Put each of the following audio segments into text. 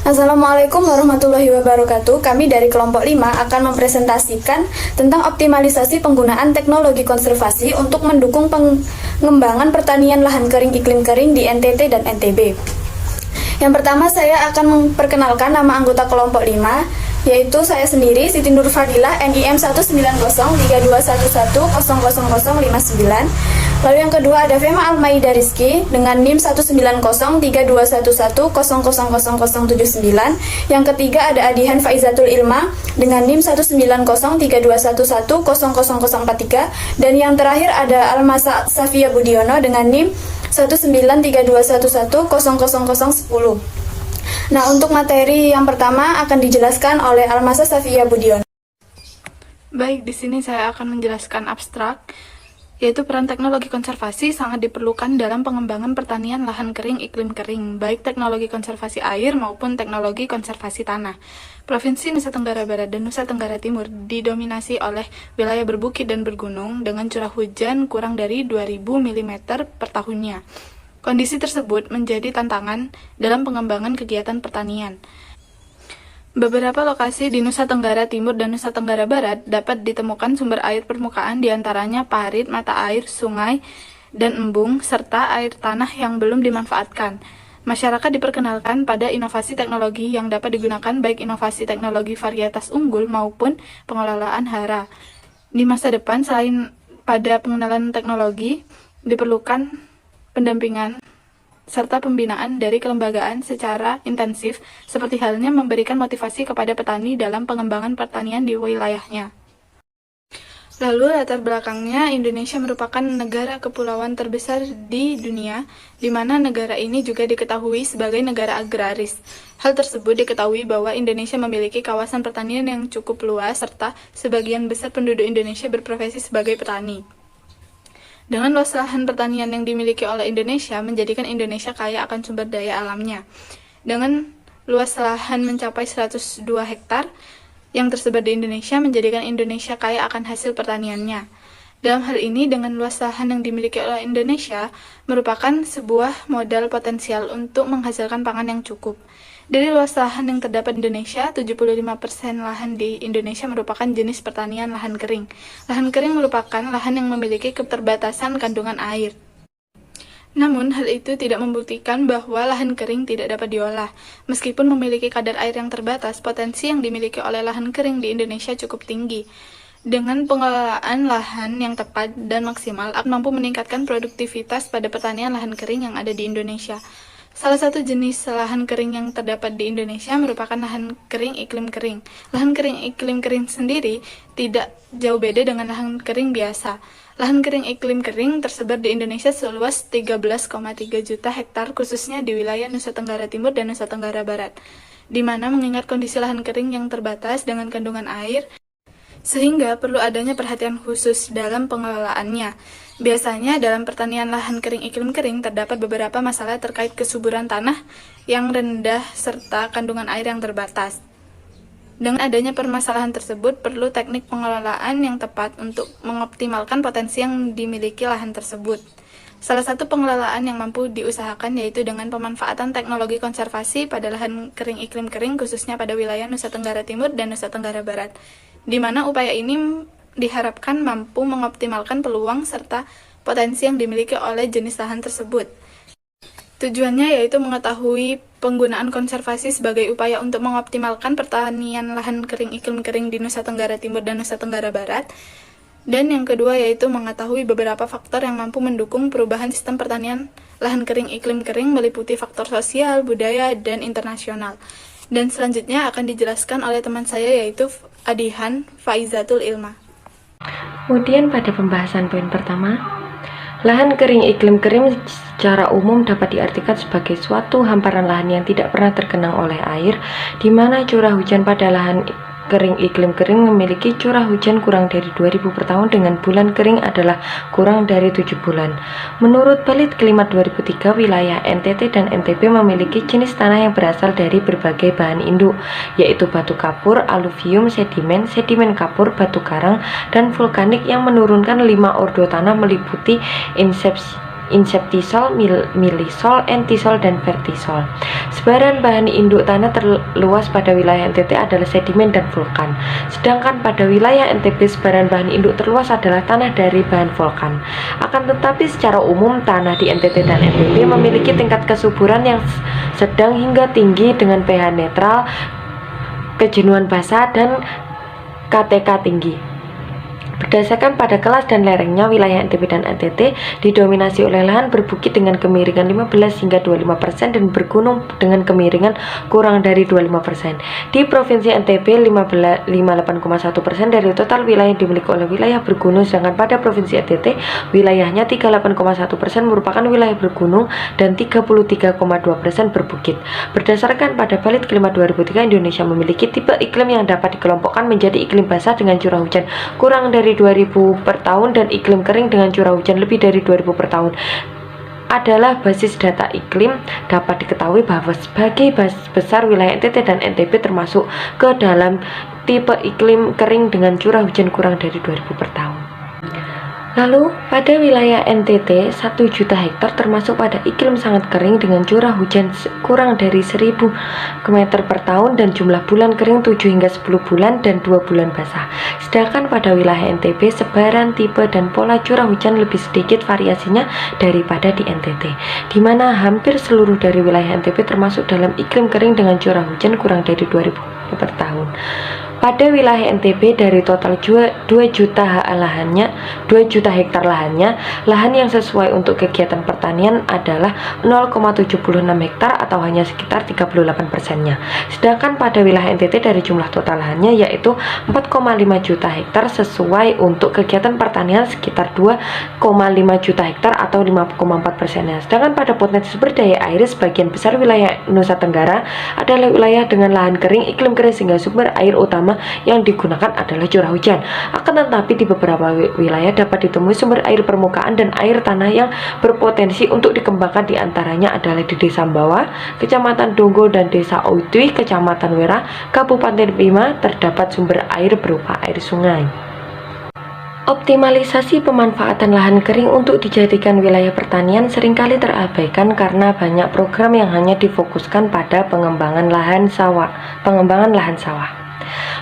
Assalamualaikum warahmatullahi wabarakatuh. Kami dari kelompok 5 akan mempresentasikan tentang optimalisasi penggunaan teknologi konservasi untuk mendukung pengembangan pertanian lahan kering iklim kering di NTT dan NTB. Yang pertama, saya akan memperkenalkan nama anggota kelompok 5, yaitu saya sendiri, Siti Nur Fadilah, NIM 1903211000059. Lalu yang kedua ada Fema Almaida Rizky dengan NIM 1903211000079. Yang ketiga ada Adihan Faizatul Ilma dengan NIM 1903211000043. Dan yang terakhir ada Almasa Safia Budiono dengan NIM 1903211000010. Nah, untuk materi yang pertama akan dijelaskan oleh Almasa Safia Budiono. Baik, di sini saya akan menjelaskan abstrak, yaitu peran teknologi konservasi sangat diperlukan dalam pengembangan pertanian lahan kering iklim kering, baik teknologi konservasi air maupun teknologi konservasi tanah. Provinsi Nusa Tenggara Barat dan Nusa Tenggara Timur didominasi oleh wilayah berbukit dan bergunung dengan curah hujan kurang dari 2000 mm per tahunnya. Kondisi tersebut menjadi tantangan dalam pengembangan kegiatan pertanian. Beberapa lokasi di Nusa Tenggara Timur dan Nusa Tenggara Barat dapat ditemukan sumber air permukaan diantaranya parit, mata air, sungai, dan embung, serta air tanah yang belum dimanfaatkan. Masyarakat diperkenalkan pada inovasi teknologi yang dapat digunakan baik inovasi teknologi varietas unggul maupun pengelolaan hara. Di masa depan, selain pada pengenalan teknologi, diperlukan pendampingan serta pembinaan dari kelembagaan secara intensif, seperti halnya memberikan motivasi kepada petani dalam pengembangan pertanian di wilayahnya. Lalu latar belakangnya, Indonesia merupakan negara kepulauan terbesar di dunia, di mana negara ini juga diketahui sebagai negara agraris. Hal tersebut diketahui bahwa Indonesia memiliki kawasan pertanian yang cukup luas, serta sebagian besar penduduk Indonesia berprofesi sebagai petani. Dengan luas lahan pertanian yang dimiliki oleh Indonesia, menjadikan Indonesia kaya akan sumber daya alamnya. Dengan luas lahan mencapai 102 hektar yang tersebar di Indonesia, menjadikan Indonesia kaya akan hasil pertaniannya. Dalam hal ini, dengan luas lahan yang dimiliki oleh Indonesia, merupakan sebuah modal potensial untuk menghasilkan pangan yang cukup. Dari luas lahan yang terdapat di Indonesia, 75% lahan di Indonesia merupakan jenis pertanian lahan kering. Lahan kering merupakan lahan yang memiliki keterbatasan kandungan air. Namun, hal itu tidak membuktikan bahwa lahan kering tidak dapat diolah. Meskipun memiliki kadar air yang terbatas, potensi yang dimiliki oleh lahan kering di Indonesia cukup tinggi. Dengan pengelolaan lahan yang tepat dan maksimal, akan mampu meningkatkan produktivitas pada pertanian lahan kering yang ada di Indonesia. Salah satu jenis lahan kering yang terdapat di Indonesia merupakan lahan kering iklim kering. Lahan kering iklim kering sendiri tidak jauh beda dengan lahan kering biasa. Lahan kering iklim kering tersebar di Indonesia seluas 13,3 juta hektar, khususnya di wilayah Nusa Tenggara Timur dan Nusa Tenggara Barat, di mana mengingat kondisi lahan kering yang terbatas dengan kandungan air, sehingga perlu adanya perhatian khusus dalam pengelolaannya. Biasanya dalam pertanian lahan kering iklim kering terdapat beberapa masalah terkait kesuburan tanah yang rendah serta kandungan air yang terbatas. Dengan adanya permasalahan tersebut, perlu teknik pengelolaan yang tepat untuk mengoptimalkan potensi yang dimiliki lahan tersebut. Salah satu pengelolaan yang mampu diusahakan yaitu dengan pemanfaatan teknologi konservasi pada lahan kering iklim kering, khususnya pada wilayah Nusa Tenggara Timur dan Nusa Tenggara Barat, di mana upaya ini diharapkan mampu mengoptimalkan peluang serta potensi yang dimiliki oleh jenis lahan tersebut. Tujuannya yaitu mengetahui penggunaan konservasi sebagai upaya untuk mengoptimalkan pertanian lahan kering iklim kering di Nusa Tenggara Timur dan Nusa Tenggara Barat. Dan yang kedua yaitu mengetahui beberapa faktor yang mampu mendukung perubahan sistem pertanian lahan kering iklim kering meliputi faktor sosial, budaya, dan internasional. Dan selanjutnya akan dijelaskan oleh teman saya yaitu Adihan Faizatul Ilma. Kemudian pada pembahasan poin pertama, lahan kering iklim kering secara umum dapat diartikan sebagai suatu hamparan lahan yang tidak pernah tergenang oleh air, di mana curah hujan pada lahan kering iklim kering memiliki curah hujan kurang dari 2000 per tahun dengan bulan kering adalah kurang dari 7 bulan. Menurut Balit Klimat 2003, wilayah NTT dan NTB memiliki jenis tanah yang berasal dari berbagai bahan induk, yaitu batu kapur, aluvium, sedimen, sedimen kapur, batu karang, dan vulkanik yang menurunkan 5 ordo tanah meliputi inseptisol, milisol, entisol, dan vertisol. Sebaran bahan induk tanah terluas pada wilayah NTT adalah sedimen dan vulkan. Sedangkan pada wilayah NTB sebaran bahan induk terluas adalah tanah dari bahan vulkan. Akan tetapi secara umum tanah di NTT dan NTB memiliki tingkat kesuburan yang sedang hingga tinggi dengan pH netral, kejenuhan basah, dan KTK tinggi. Berdasarkan pada kelas dan lerengnya, wilayah NTB dan NTT didominasi oleh lahan berbukit dengan kemiringan 15 hingga 25% dan bergunung dengan kemiringan kurang dari 25%. Di Provinsi NTB, 58,1% dari total wilayah dimiliki oleh wilayah bergunung, sedangkan pada Provinsi NTT, wilayahnya 38,1% merupakan wilayah bergunung dan 33,2% berbukit. Berdasarkan pada Balit Klima 2003, Indonesia memiliki tipe iklim yang dapat dikelompokkan menjadi iklim basah dengan curah hujan kurang dari 2000 per tahun dan iklim kering dengan curah hujan lebih dari 2000 per tahun. Adalah basis data iklim, dapat diketahui bahwa sebagai besar wilayah NTT dan NTB termasuk ke dalam tipe iklim kering dengan curah hujan kurang dari 2000 per tahun. Lalu, pada wilayah NTT, 1 juta hektar termasuk pada iklim sangat kering dengan curah hujan kurang dari 1000 meter per tahun dan jumlah bulan kering 7 hingga 10 bulan dan 2 bulan basah. Sedangkan pada wilayah NTB, sebaran, tipe, dan pola curah hujan lebih sedikit variasinya daripada di NTT, di mana hampir seluruh dari wilayah NTB termasuk dalam iklim kering dengan curah hujan kurang dari 2000 per tahun. Pada wilayah NTB, dari total 2 juta hektar lahannya, lahan yang sesuai untuk kegiatan pertanian adalah 0,76 hektar atau hanya sekitar 38%-nya. Sedangkan pada wilayah NTT dari jumlah total lahannya yaitu 4,5 juta hektar sesuai untuk kegiatan pertanian sekitar 2,5 juta hektar atau 5,4%-nya. Sedangkan pada potensi sumber daya air, sebagian besar wilayah Nusa Tenggara adalah wilayah dengan lahan kering, iklim kering sehingga sumber air utama yang digunakan adalah curah hujan. Akan tetapi di beberapa wilayah dapat ditemui sumber air permukaan dan air tanah yang berpotensi untuk dikembangkan, di antaranya adalah di Desa Mbawa, Kecamatan Donggo, dan Desa Outui, Kecamatan Wera, Kabupaten Bima terdapat sumber air berupa air sungai. Optimalisasi pemanfaatan lahan kering untuk dijadikan wilayah pertanian seringkali terabaikan karena banyak program yang hanya difokuskan pada pengembangan lahan sawah.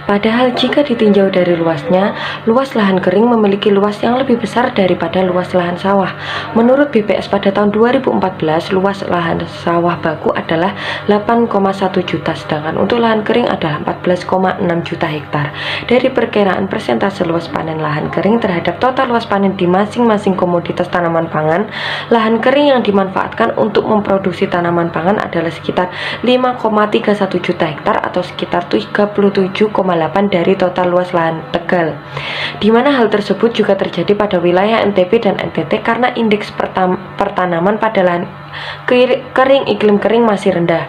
Padahal jika ditinjau dari luasnya, luas lahan kering memiliki luas yang lebih besar daripada luas lahan sawah. Menurut BPS pada tahun 2014, luas lahan sawah baku adalah 8,1 juta, sedangkan untuk lahan kering adalah 14,6 juta hektar. Dari perkiraan persentase luas panen lahan kering terhadap total luas panen di masing-masing komoditas tanaman pangan, lahan kering yang dimanfaatkan untuk memproduksi tanaman pangan adalah sekitar 5,31 juta hektar atau sekitar 37,8 dari total luas lahan Tegal, di mana hal tersebut juga terjadi pada wilayah NTB dan NTT karena indeks pertanaman pada lahan kering iklim kering masih rendah.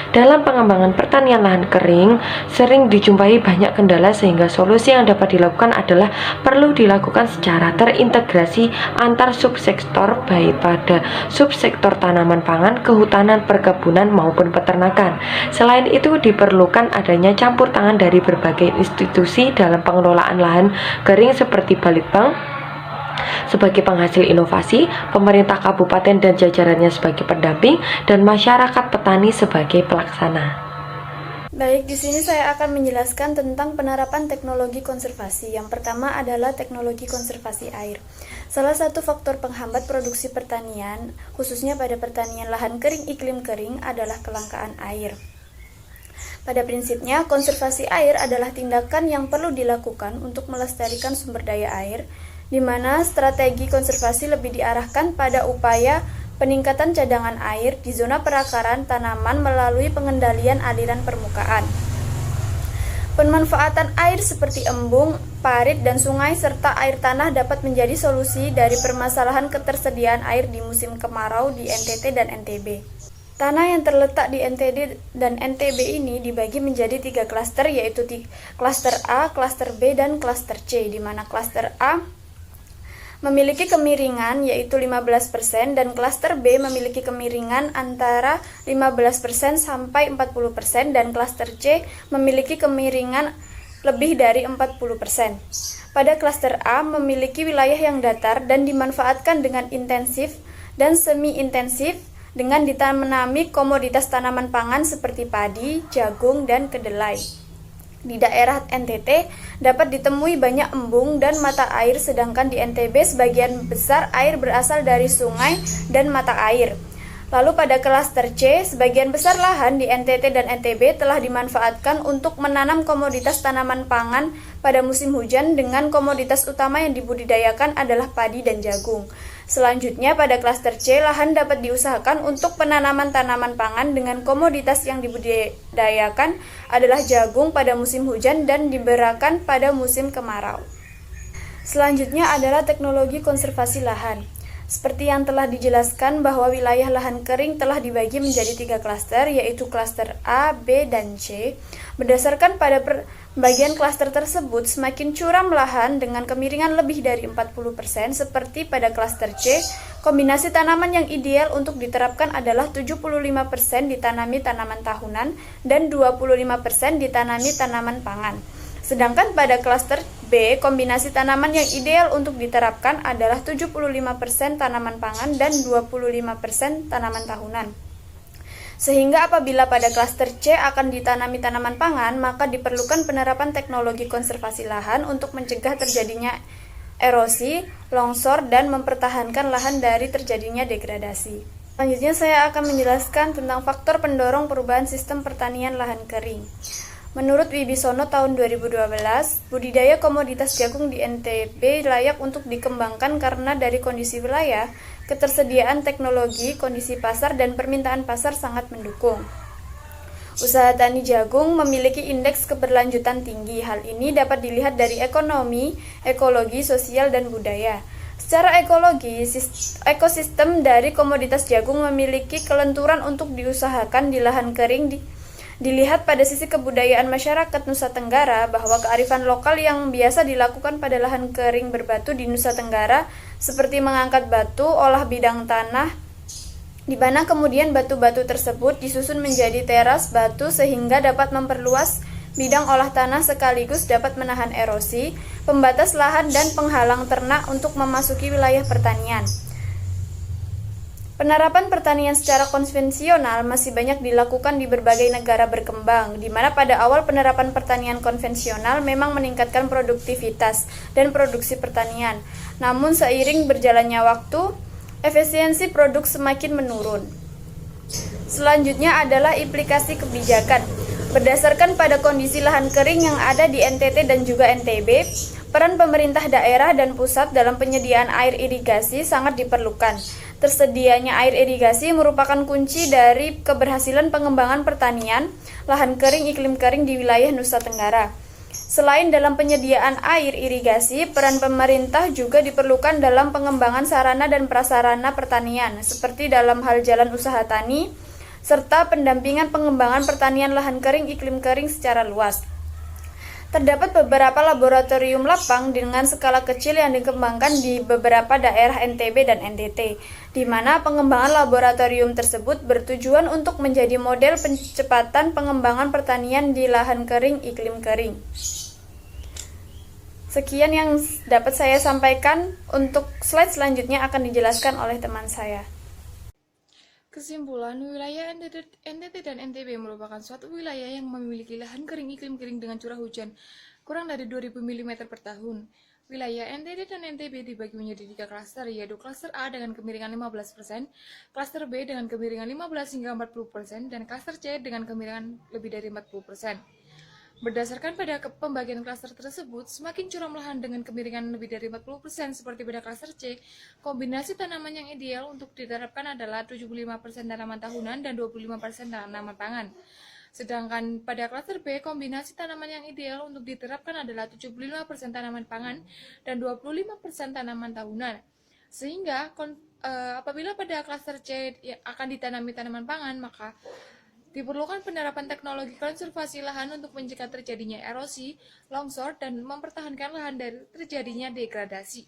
Dalam pengembangan pertanian lahan kering sering dijumpai banyak kendala, sehingga solusi yang dapat dilakukan adalah perlu dilakukan secara terintegrasi antar subsektor, baik pada subsektor tanaman pangan, kehutanan, perkebunan maupun peternakan. Selain itu diperlukan adanya campur tangan dari berbagai institusi dalam pengelolaan lahan kering seperti Balitbang sebagai penghasil inovasi, pemerintah kabupaten dan jajarannya sebagai pendamping, dan masyarakat petani sebagai pelaksana. Baik, di sini saya akan menjelaskan tentang penerapan teknologi konservasi. Yang pertama adalah teknologi konservasi air. Salah satu faktor penghambat produksi pertanian, khususnya pada pertanian lahan kering iklim kering, adalah kelangkaan air. Pada prinsipnya, konservasi air adalah tindakan yang perlu dilakukan untuk melestarikan sumber daya air, di mana strategi konservasi lebih diarahkan pada upaya peningkatan cadangan air di zona perakaran tanaman melalui pengendalian aliran permukaan. Pemanfaatan air seperti embung, parit, dan sungai serta air tanah dapat menjadi solusi dari permasalahan ketersediaan air di musim kemarau di NTT dan NTB. Tanah yang terletak di NTT dan NTB ini dibagi menjadi 3 klaster, yaitu klaster A, klaster B, dan klaster C, di mana klaster A memiliki kemiringan yaitu 15% dan klaster B memiliki kemiringan antara 15% sampai 40% dan klaster C memiliki kemiringan lebih dari 40%. Pada klaster A memiliki wilayah yang datar dan dimanfaatkan dengan intensif dan semi-intensif dengan ditanami komoditas tanaman pangan seperti padi, jagung, dan kedelai. Di daerah NTT dapat ditemui banyak embung dan mata air, sedangkan di NTB sebagian besar air berasal dari sungai dan mata air. Lalu pada klaster C, sebagian besar lahan di NTT dan NTB telah dimanfaatkan untuk menanam komoditas tanaman pangan pada musim hujan dengan komoditas utama yang dibudidayakan adalah padi dan jagung. Selanjutnya pada klaster C, lahan dapat diusahakan untuk penanaman tanaman pangan dengan komoditas yang dibudidayakan adalah jagung pada musim hujan dan diberakan pada musim kemarau. Selanjutnya adalah teknologi konservasi lahan. Seperti yang telah dijelaskan bahwa wilayah lahan kering telah dibagi menjadi 3 klaster, yaitu klaster A, B, dan C. Berdasarkan pada bagian klaster tersebut, semakin curam lahan dengan kemiringan lebih dari 40%, seperti pada klaster C, kombinasi tanaman yang ideal untuk diterapkan adalah 75% ditanami tanaman tahunan dan 25% ditanami tanaman pangan. Sedangkan pada klaster B, kombinasi tanaman yang ideal untuk diterapkan adalah 75% tanaman pangan dan 25% tanaman tahunan. Sehingga apabila pada klaster C akan ditanami tanaman pangan, maka diperlukan penerapan teknologi konservasi lahan untuk mencegah terjadinya erosi, longsor, dan mempertahankan lahan dari terjadinya degradasi. Selanjutnya saya akan menjelaskan tentang faktor pendorong perubahan sistem pertanian lahan kering. Menurut Wibisono tahun 2012, budidaya komoditas jagung di NTB layak untuk dikembangkan karena dari kondisi wilayah, ketersediaan teknologi, kondisi pasar, dan permintaan pasar sangat mendukung. Usaha tani jagung memiliki indeks keberlanjutan tinggi. Hal ini dapat dilihat dari ekonomi, ekologi, sosial, dan budaya. Secara ekologi, ekosistem dari komoditas jagung memiliki kelenturan untuk diusahakan di lahan kering. Dilihat pada sisi kebudayaan masyarakat Nusa Tenggara bahwa kearifan lokal yang biasa dilakukan pada lahan kering berbatu di Nusa Tenggara seperti mengangkat batu, olah bidang tanah, di mana kemudian batu-batu tersebut disusun menjadi teras batu sehingga dapat memperluas bidang olah tanah sekaligus dapat menahan erosi, pembatas lahan dan penghalang ternak untuk memasuki wilayah pertanian. Penerapan pertanian secara konvensional masih banyak dilakukan di berbagai negara berkembang, di mana pada awal penerapan pertanian konvensional memang meningkatkan produktivitas dan produksi pertanian. Namun seiring berjalannya waktu, efisiensi produk semakin menurun. Selanjutnya adalah implikasi kebijakan. Berdasarkan pada kondisi lahan kering yang ada di NTT dan juga NTB, peran pemerintah daerah dan pusat dalam penyediaan air irigasi sangat diperlukan. Tersedianya air irigasi merupakan kunci dari keberhasilan pengembangan pertanian lahan kering iklim kering di wilayah Nusa Tenggara. Selain dalam penyediaan air irigasi, peran pemerintah juga diperlukan dalam pengembangan sarana dan prasarana pertanian, seperti dalam hal jalan usaha tani, serta pendampingan pengembangan pertanian lahan kering iklim kering secara luas. Terdapat beberapa laboratorium lapang dengan skala kecil yang dikembangkan di beberapa daerah NTB dan NTT, di mana pengembangan laboratorium tersebut bertujuan untuk menjadi model percepatan pengembangan pertanian di lahan kering iklim kering. Sekian yang dapat saya sampaikan, untuk slide selanjutnya akan dijelaskan oleh teman saya. Kesimpulan, wilayah NTT dan NTB merupakan suatu wilayah yang memiliki lahan kering iklim kering dengan curah hujan kurang dari 2000 mm per tahun. Wilayah NTT dan NTB dibagi menjadi 3 klaster, yaitu klaster A dengan kemiringan 15%, klaster B dengan kemiringan 15 hingga 40%, dan klaster C dengan kemiringan lebih dari 40%. Berdasarkan pada pembagian klaster tersebut, semakin curam lahan dengan kemiringan lebih dari 40% seperti pada klaster C, kombinasi tanaman yang ideal untuk diterapkan adalah 75% tanaman tahunan dan 25% tanaman pangan. Sedangkan pada klaster B, kombinasi tanaman yang ideal untuk diterapkan adalah 75% tanaman pangan dan 25% tanaman tahunan. Sehingga apabila pada klaster C akan ditanami tanaman pangan, maka diperlukan penerapan teknologi konservasi lahan untuk mencegah terjadinya erosi, longsor, dan mempertahankan lahan dari terjadinya degradasi.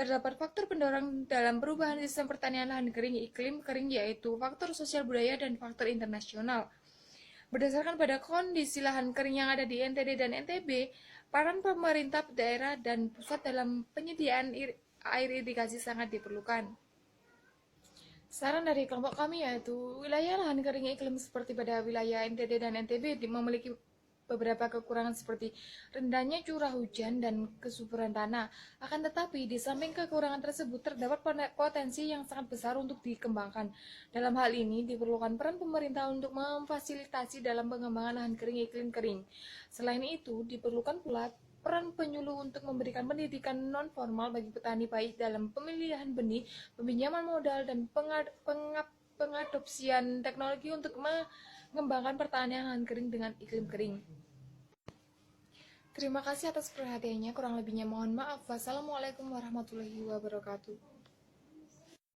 Terdapat faktor pendorong dalam perubahan sistem pertanian lahan kering iklim kering, yaitu faktor sosial budaya dan faktor internasional. Berdasarkan pada kondisi lahan kering yang ada di NTT dan NTB, peran pemerintah daerah dan pusat dalam penyediaan air irigasi sangat diperlukan. Saran dari kelompok kami yaitu wilayah lahan kering iklim seperti pada wilayah NTT dan NTB memiliki beberapa kekurangan seperti rendahnya curah hujan dan kesuburan tanah. Akan tetapi, di samping kekurangan tersebut terdapat potensi yang sangat besar untuk dikembangkan. Dalam hal ini, diperlukan peran pemerintah untuk memfasilitasi dalam pengembangan lahan kering iklim kering. Selain itu, diperlukan pula peran penyuluh untuk memberikan pendidikan non-formal bagi petani baik dalam pemilihan benih, peminjaman modal, dan pengadopsian teknologi untuk mengembangkan pertanian lahan kering dengan iklim kering. Terima kasih atas perhatiannya, kurang lebihnya mohon maaf. Wassalamualaikum warahmatullahi wabarakatuh.